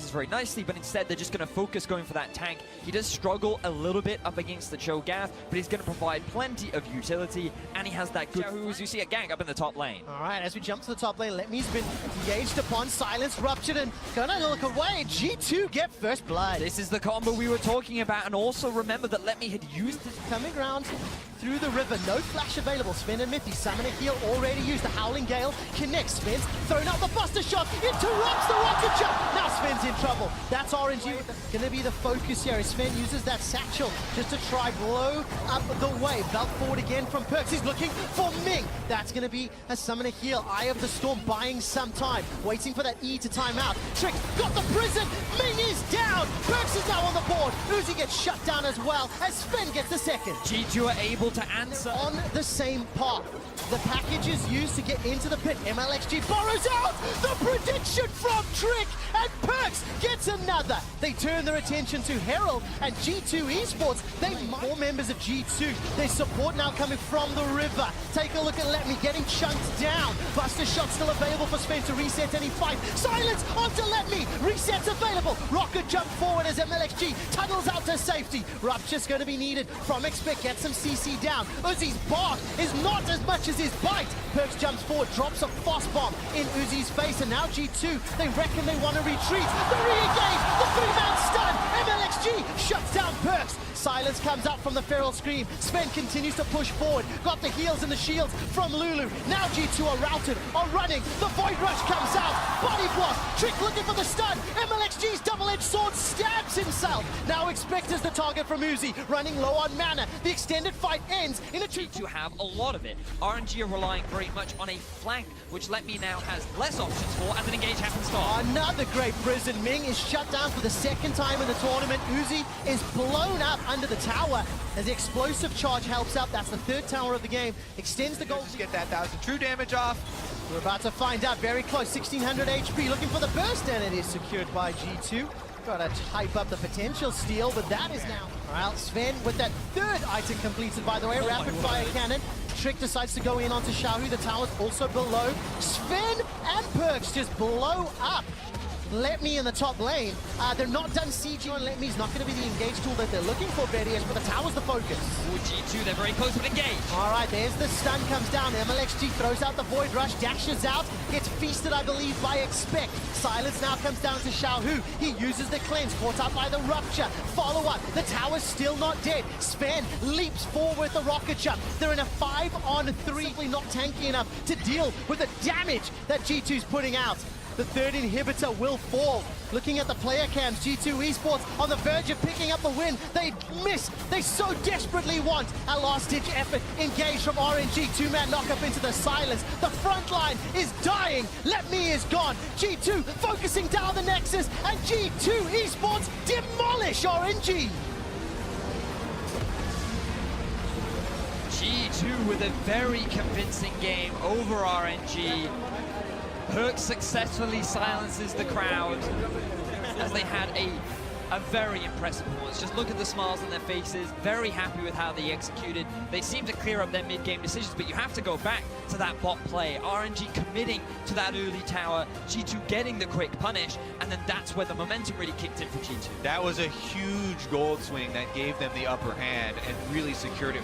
very nicely, but instead they're just going to focus going for that tank. He does struggle a little bit up against the Cho'Gath, but he's going to provide plenty of utility, and he has that good as you see a gank up in the top lane. All right, as we jump to the top lane, Letme's been engaged upon, silenced, ruptured, and gonna look away. G2 get first blood. This is the combo we were talking about, and also remember that Letme had used his coming round through the river, no flash available. Sven and Mithy, summon a heal already used. The Howling Gale connects. Sven's thrown out the buster shot, interrupts the rocket jump. Now Sven's in trouble. That's RNG gonna be the focus here. Sven uses that satchel just to try blow up the wave. Belt forward again from Perkz. He's looking for Ming. That's gonna be a summon a heal. Eye of the Storm buying some time, waiting for that E to time out. Trick got the prison. Ming is down. Perkz is now on the board. Uzi gets shut down as well as Sven gets the second. G2 are able to answer on the same path. The package is used to get into the pit. MLXG borrows out the prediction from Trick, and Perkz gets another. They turn their attention to Herald and G2 Esports. They more members of G2. Their support now coming from the river. Take a look at Letme getting chunked down. Buster shot still available for Sven to reset any fight. Silence onto Letme. Resets available. Rocket jump forward as MLXG tunnels out to safety. Rupture's going to be needed from Expect. Gets some CC down. Uzi's bark is not as much as his bite. Perkz jumps forward, drops a frost bomb in Uzi's face, and now G2, they reckon they want to retreat. The re-engage, the three-man stun. MLXG shuts down Perkz. Silence comes out from the feral scream. Sven continues to push forward. Got the heals and the shields from Lulu. Now G2 are routed, are running. The Void Rush comes out. Body block. Trick looking for the stun. MLXG's double-edged sword stabs himself. Now Expect is the target from Uzi, running low on mana. The extended fight ends in a G2 have a lot of it. RNG are relying very much on a flank, which Letme now has less options for as an engage happens start. Another great prison. Ming is shut down for the second time in the tournament. Uzi is blown up under the tower as the explosive charge helps out. That's the third tower of the game. Extends the goal. Just get that 1,000 true damage off. We're about to find out. Very close. 1600 HP. Looking for the burst, and it is secured by G2. Got to hype up the potential steal, but that is now. All right, Sven with that third item completed, by the way. Rapid fire cannon. Trick decides to go in onto Xiaohu. The tower's also below. Sven and Perkz just blow up Letme in the top lane. They're not done CG on Letme. He's not going to be the engage tool that they're looking for, Bediash, but the tower's the focus. Ooh, G2, they're very close to engage. All right, there's the stun comes down. MLXG throws out the Void Rush, dashes out, gets feasted, I believe, by Expect. Silence now comes down to Xiaohu. He uses the cleanse, caught up by the Rupture. Follow-up, the tower's still not dead. Sven leaps forward with the rocket jump. They're in a 5-on-3, simply not tanky enough to deal with the damage that G2's putting out. The third inhibitor will fall. Looking at the player cams, G2 Esports on the verge of picking up the win. They miss. They so desperately want a last-ditch effort. Engage from RNG. Two-man knock-up into the silence. The front line is dying. Letme is gone. G2 focusing down the Nexus, and G2 Esports demolish RNG. G2 with a very convincing game over RNG. Perkz successfully silences the crowd as they had a very impressive performance. Just look at the smiles on their faces, very happy with how they executed. They seem to clear up their mid-game decisions, but you have to go back to that bot play. RNG committing to that early tower, G2 getting the quick punish, and then that's where the momentum really kicked in for G2. That was a huge gold swing that gave them the upper hand and really secured it.